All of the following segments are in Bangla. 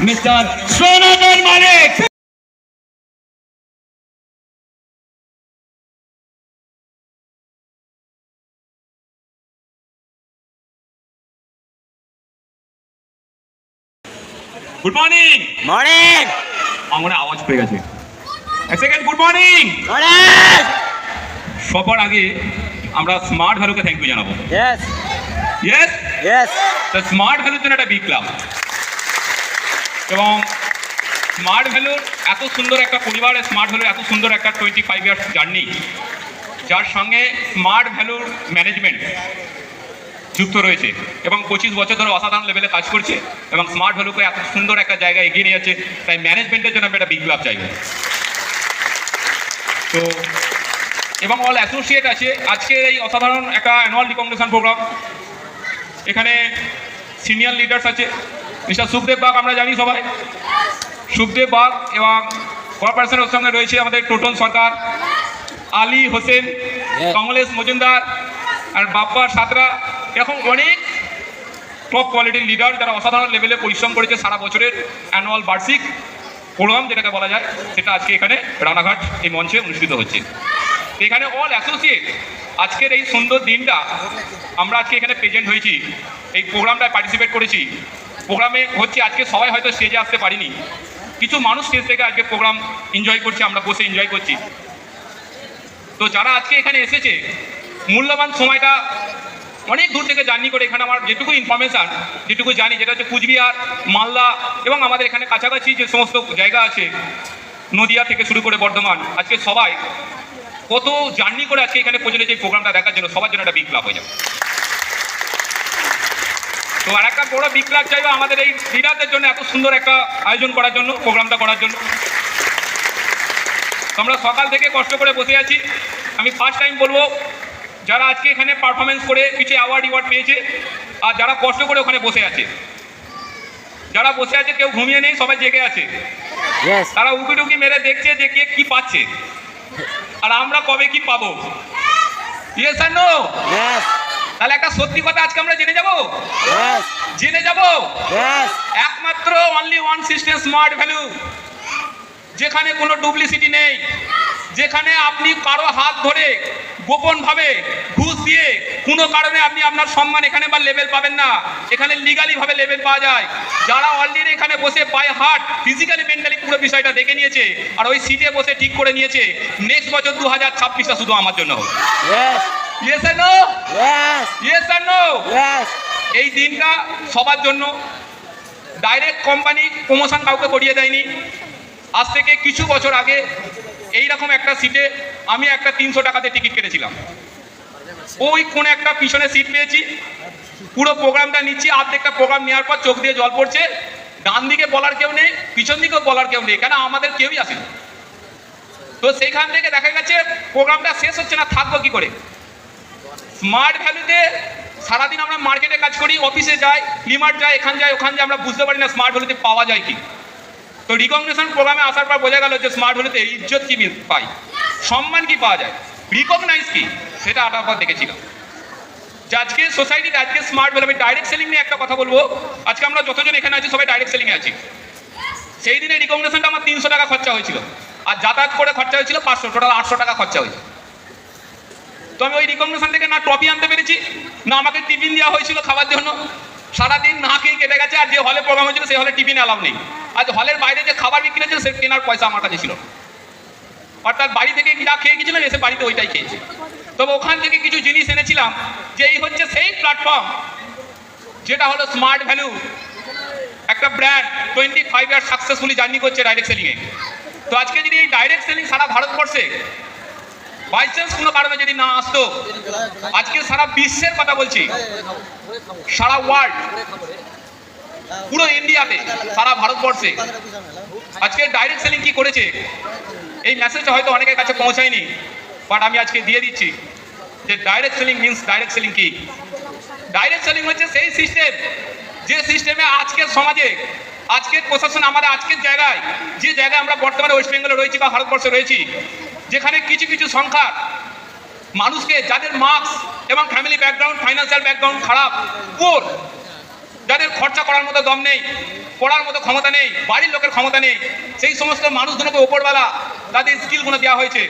মিস্টার সনাতন মালিক। Good morning. মর্নিং। আমার আওয়াজ পেয়ে গেছে। এক সেকেন্ড। Good morning. মর্নিং। সবার আগে আমরা স্মার্ট ভ্যালুকে থ্যাংক ইউ জানাবো। Yes yes yes. তা স্মার্ট ভ্যালুর জন্য একটা বিগ ক্লাব, এবং স্মার্ট ভ্যালুর এত সুন্দর একটা পরিবার, স্মার্ট ভ্যালুর এত সুন্দর একটা 25 ইয়ার্স জার্নি, যার সঙ্গে স্মার্ট ভ্যালুর ম্যানেজমেন্ট যুক্ত রয়েছে এবং 25 বছর ধরে অসাধারণ লেভেলে কাজ করছে এবং স্মার্ট ভ্যালুকে এত সুন্দর একটা জায়গায় এগিয়ে নিয়ে যাচ্ছে। তাই ম্যানেজমেন্টের জন্য আমি একটা বিগ ক্লাব চাইব। তো এবং অল অ্যাসোসিয়েট আছে আজকে এই অসাধারণ একটা অ্যানুয়াল রিকগনিশন প্রোগ্রাম। এখানে সিনিয়র লিডার্স আছে। মিস্টার সুখদেব বাগ, আমরা জানি সবাই সুখদেব বাগ, এবং কর্পোরেশনের সঙ্গে রয়েছে আমাদের টোটন সরকার, আলী হোসেন, কমলেশ মজুমদার আর বাপ্পা সাঁতরা। এরকম অনেক টপ কোয়ালিটির লিডার যারা অসাধারণ লেভেলে পরিশ্রম করেছে সারা বছরের অ্যানুয়াল বার্ষিক প্রোগ্রাম যেটাকে বলা যায়, সেটা আজকে এখানে রানাঘাট এই মঞ্চে অনুষ্ঠিত হচ্ছে। এখানে অল অ্যাসোসিয়েট আজকের এই সুন্দর দিনটা আমরা আজকে এখানে প্রেজেন্ট হয়েছি, এই প্রোগ্রামটায় পার্টিসিপেট করেছি। প্রোগ্রামে হচ্ছে আজকে সবাই হয়তো স্টেজে আসতে পারিনি, কিছু মানুষ স্টেজ থেকে আজকে প্রোগ্রাম এনজয় করছে, আমরা বসে এনজয় করছি। তো যারা আজকে এখানে এসেছে মূল্যবান সময়টা অনেক দূর থেকে জার্নি করে এখানে, আমার যেটুকু ইনফরমেশান যেটুকু জানি, যেটা হচ্ছে কুচবিহার, মালদা এবং আমাদের এখানে কাছাকাছি যে সমস্ত জায়গা আছে, নদিয়া থেকে শুরু করে বর্ধমান, আজকে সবাই কত জার্নি করে আজকে এখানে পৌঁছলে যে প্রোগ্রামটা দেখার জন্য সবার জন্য একটা বিগ ক্লাব হয়ে যাবে। তো আর একটা বড় বিগ ক্লাব চাইবে আমাদের এই লিডারদের জন্য, এত সুন্দর একটা আয়োজন করার জন্য, প্রোগ্রামটা করার জন্য। আমরা সকাল থেকে কষ্ট করে বসে আছি। আমি ফার্স্ট টাইম বলবো, যারা আজকে এখানে পারফরমেন্স করে কিছু অ্যাওয়ার্ড পেয়েছে, আর যারা কষ্ট করে ওখানে বসে আছে, যারা বসে আছে কেউ ঘুমিয়ে নেই, সবাই জেগে আছে, তারা উকি টুকি মেরে দেখছে যে কে কি পাচ্ছে আর আমরা কবে কি পাবো। ইয়েস আর নো? তাহলে একটা সত্যি কথা আজকে আমরা জেনে যাবো, জেনে যাবো। একমাত্র only one system smart value, যেখানে কোনো ডুপ্লিসিটি নেই, যেখানে আপনি কারো হাত ধরে গোপনভাবে ঘুষ দিয়ে কোনো কারণে আপনি আপনার সম্মান এখানে বা লেভেল পাবেন না, এখানে লিগালি ভাবে লেভেল পাওয়া যায়। যারা অলরেডি এখানে বসে বাই হার্ট ফিজিক্যালি মেন্টালি পুরো বিষয়টা দেখে নিয়েছে আর ওই সিটে বসে ঠিক করে নিয়েছে নেক্সট বছর 2026টা শুধু আমার জন্য হবে। ইয়েস আর নো? ইয়েস আর নো? এই দিনটা সবার জন্য। ডাইরেক্ট কোম্পানি প্রমোশন কাউকে করিয়ে দেয়নি। আজ থেকে কিছু বছর আগে এইরকম একটা সিটে আমি একটা 300 টাকাতে টিকিট কেটেছিলাম। ওই কোন একটা পিছনে সিট পেয়েছি, পুরো প্রোগ্রামটা নিচ্ছি। অর্ধেকটা প্রোগ্রাম নেওয়ার পর চোখ দিয়ে জল পড়ছে, ডান দিকে বলার কেউ নেই, পিছন দিকেও বলার কেউ নেই, কেন আমাদের কেউই আসেনি। তো সেইখান থেকে দেখা গেছে প্রোগ্রামটা শেষ হচ্ছে না, থাকবো কি করে। স্মার্ট ভ্যালুতে সারাদিন আমরা মার্কেটে কাজ করি, অফিসে যাই, লিমার্ট যাই, এখান যাই ওখান যাই, আমরা বুঝতে পারি না স্মার্ট ভ্যালুতে পাওয়া যায় কি। তো রিকগনিশন প্রোগ্রামে আসার পর বোঝা গেল যে স্মার্ট ভ্যালুতে ইজ্জত কি পাই, সম্মান কি পাওয়া যায়, রিকগনাইজ কি, সেটা আটার পর দেখেছিলাম। যে আজকে সোসাইটিতে আজকে স্মার্ট ভ্যালু, আমি ডাইরেক্ট সেলিং নিয়ে একটা কথা বলবো। আজকে আমরা যতজন এখানে আছি সবাই ডাইরেক্ট সেলিংয়ে আছি। সেই দিনে রিকগনিশনটা আমার 300 টাকা খরচা হয়েছিল, আর যাতায়াত করে খরচা হয়েছিল 500, টোটাল 800 টাকা খরচা হয়েছে। তো আমি ওই রিকগনিশন থেকে না ট্রফি আনতে পেরেছি, না আমাকে টিফিন দেওয়া হয়েছিল খাবার জন্য। সারাদিন না খেয়ে কেটে গেছে। আর যে হলে প্রোগ্রাম হয়েছিল সেই হলে টিফিন অ্যালাউ নেই। আজ হলের বাইরে যে খাবার বিক্রি হয়েছিল সে কেনার পয়সা আমার কাছে ছিল, অর্থাৎ বাড়ি থেকে যা খেয়ে গেছিলাম এসে বাড়িতে ওইটাই খেয়েছি। তবে ওখান থেকে কিছু জিনিস এনেছিলাম, যে এই হচ্ছে সেই প্ল্যাটফর্ম যেটা হলো স্মার্ট ভ্যালু, একটা ব্র্যান্ড 25 ইয়ার সাকসেসফুলি জার্নি করছে ডাইরেক্ট সেলিংয়ে। তো আজকে যদি এই ডাইরেক্ট সেলিং সারা ভারতবর্ষে বাই চান্স কোনো কারণে যদি না আসতো, আজকে সারা বিশ্বের কথা বলছি, সারা ওয়ার্ল্ড, পুরো ইন্ডিয়াতে, সারা ভারতবর্ষে আজকে ডাইরেক্ট সেলিং কি করেছে, এই মেসেজটা হয়তো অনেকের কাছে পৌঁছায়নি, বাট আমি আজকে দিয়ে দিচ্ছি যে direct selling means direct selling কি। ডাইরেক্ট সেলিং হচ্ছে সেই সিস্টেম, যে সিস্টেমে আজকের সমাজে, আজকের প্রশাসন, আমাদের আজকের জায়গায়, যে জায়গায় আমরা বর্তমানে ওয়েস্ট বেঙ্গলে রয়েছি বা ভারতবর্ষে রয়েছি, যেখানে কিছু কিছু সংখ্যা মানুষকে, যাদের মার্কস এবং ফ্যামিলি ব্যাকগ্রাউন্ড, ফাইন্যান্সিয়াল ব্যাকগ্রাউন্ড খারাপ, পুয়ার, যাদের খরচা করার মতো দম নেই, পড়ার মতো ক্ষমতা নেই, বাড়ির লোকের ক্ষমতা নেই, সেই সমস্ত মানুষগুলোকে ওপরবেলা তাদের স্কিলগুলো দেওয়া হয়েছে,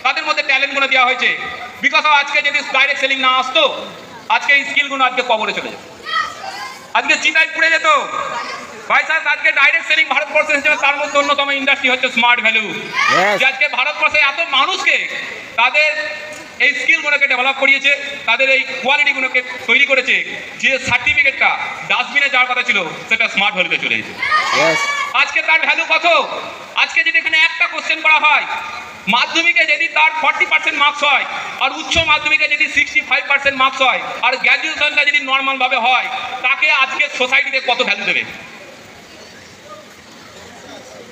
তাদের মধ্যে ট্যালেন্টগুলো দেওয়া হয়েছে। বিকজ অফ আজকে যদি ডাইরেক্ট সেলিং না আসতো, আজকে এই স্কিলগুলো আজকে কবরে চলে যেত, আজকে চিতায় পুড়ে যেত। ভাই সাহেব, আজকে ডাইরেক্ট সেলিং ভারতবর্ষের হিসেবে তার মধ্যে অন্যতম ইন্ডাস্ট্রি হচ্ছে স্মার্ট ভ্যালু। যে আজকে ভারতবর্ষে এত মানুষকে তাদের এই স্কিলগুলোকে ডেভেলপ করিয়েছে, তাদের এই কোয়ালিটিগুলোকে তৈরি করেছে, যে সার্টিফিকেটটা ডাস্টবিনে যাওয়ার কথা ছিল সেটা স্মার্ট ভ্যালুতে চলে এসেছে। আজকে তার ভ্যালু কত? আজকে যদি এখানে একটা কোশ্চেন করা হয়, মাধ্যমিকে যদি তার 40% মার্কস হয়, আর উচ্চ মাধ্যমিকে যদি 65% মার্কস হয়, আর গ্র্যাজুয়েশনটা যদি নর্মাল ভাবে হয়, তাকে আজকে সোসাইটিতে কত ভ্যালু দেবে?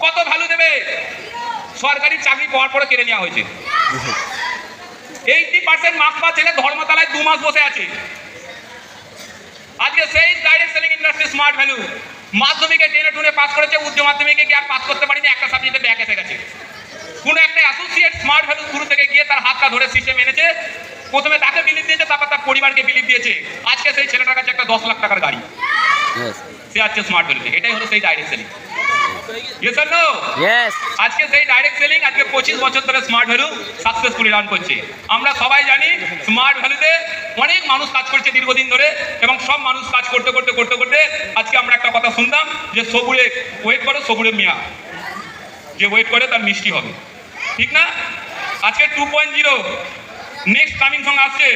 কত ভ্যালু দেবে? সরকারি চাকরি পাওয়ার পরে কেড়ে নেওয়া হয়েছে। 80% মার্কস পাওয়া ছেলে ধর্মতলায় 2 মাস বসে আছে। আজকে সেই direct selling industry smart value. মাধ্যমিকে টেনে টুনে পাস করেছে, উচ্চ মাধ্যমিকে কি আর পাস করতে পারিনি, একটা সাবজেক্টে ব্যাক এসে গেছে। কোনো একটা অ্যাসোসিয়েট স্মার্ট ভ্যালু শুরু থেকে গিয়ে তার হাতটা ধরে সিস্টেম এনেছে, প্রথমে তাকে বিলিভ দিয়েছে, তারপর তার পরিবারকে বিলিভ দিয়েছে। আজকে সেই ছেলেটার কাছে একটা 10 লাখ টাকার গাড়ি, সে আজকে স্মার্ট ভ্যালুতে। এটাই হলো সেই direct selling. Yes or no? Yes. আজকে সেই ডাইরেক্ট সেলিং আজকে 25 বছর ধরে স্মার্ট ভ্যালু সাকসেসফুলি রান করছে। আমরা সবাই জানি স্মার্ট ভ্যালুতে অনেক মানুষ কাজ করছে দীর্ঘদিন ধরে, এবং সব মানুষ কাজ করতে করতে করতে করতে আজকে আমরা একটা কথা শুনতাম যে সবুরে ওয়েট করো, সবুরে মিয়া, যে ওয়েট করে তার মিষ্টি হবে, ঠিক না? আজকে 2.0 নেক্সট কামিং সঙ্গে আসছে,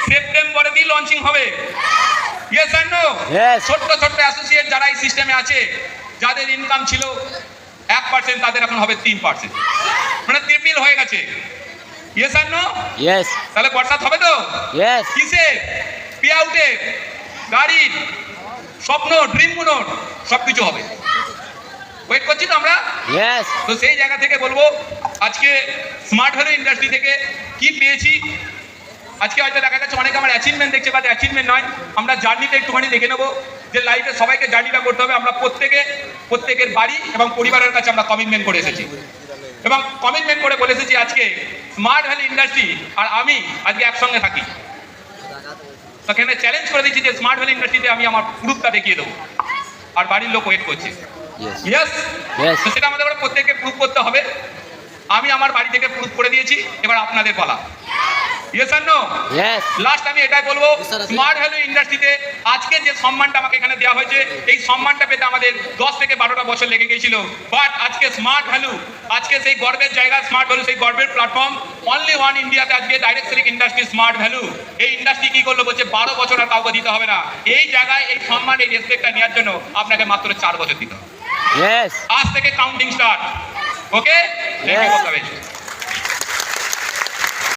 সেপ্টেম্বরে দিয়ে লঞ্চিং হবে। Yes or no? ছোট্ট ছোট্ট অ্যাসোসিয়েট যারা এই সিস্টেমে আছে, যাদের ইনকাম ছিল 1%, তাদের এখন হবে 3%, মানে ট্রিপল হয়ে গেছে। ইয়েস আর নো? ইয়েস। তাহলে বর্ষাত হবে তো? ইয়েস। কিসে? পে আউটে, গাড়ি, স্বপ্ন, ড্রিমগুলো সবকিছু হবে। ওয়েট করছি তো আমরা। ইয়েস। তো সেই জায়গা থেকে বলবো, আজকে স্মার্ট ভ্যালু ইন্ডাস্ট্রি থেকে কি পেয়েছি। আজকে হয়তো দেখা গেছে অনেকে আমার অ্যাচিভমেন্ট দেখছে, বা অ্যাচিভমেন্ট নয়, আমরা জার্নিটা একটুখানি দেখে নেবো, যে লাইফে সবাইকে জার্নিটা করতে হবে। আমরা প্রত্যেকের বাড়ি এবং পরিবারের কাছে আমরা কমিটমেন্ট করে এসেছি, এবং কমিটমেন্ট করে বলে এসেছি আজকে স্মার্ট ভ্যালু ইন্ডাস্ট্রি আর আমি আজকে একসঙ্গে থাকি। সেখানে চ্যালেঞ্জ করে দিচ্ছি যে স্মার্ট ভ্যালু ইন্ডাস্ট্রিতে আমি আমার প্রুফটা দেখিয়ে দেবো, আর বাড়ির লোক ওয়েট করছে। ইয়েস। তো সেটা আমাদের প্রত্যেককে প্রুফ করতে হবে। আমি আমার বাড়ি থেকে প্রুফ করে দিয়েছি, এবার আপনাদের বলা। ইয়েস আর নো? ইয়েস। লাস্ট আমি এটাই বলবো, স্মার্ট ভ্যালু ইন্ডাস্ট্রিতে আজকে যে সম্মানটা আমাকে এখানে দেওয়া হয়েছে, এই সম্মানটা পেতে আমাদের 10 থেকে 12টা বছর লেগে গিয়েছিল। বাট আজকে স্মার্ট ভ্যালু, আজকে সেই গর্বের জায়গা, স্মার্ট ভ্যালু সেই গর্বের প্ল্যাটফর্ম, অনলি ওয়ান ইন্ডিয়াতে আজকে direct selling industry smart value. এই ইন্ডাস্ট্রি কি করলো বলছে, 12 বছর আর কাউকে দিতে হবে না। এই জায়গায় এই সম্মান, এই রেসপেক্টটা নেওয়ার জন্য আপনাকে মাত্র 4 বছর দিতে হবে। আজ থেকে কাউন্টিং স্টার্ট। ওকে?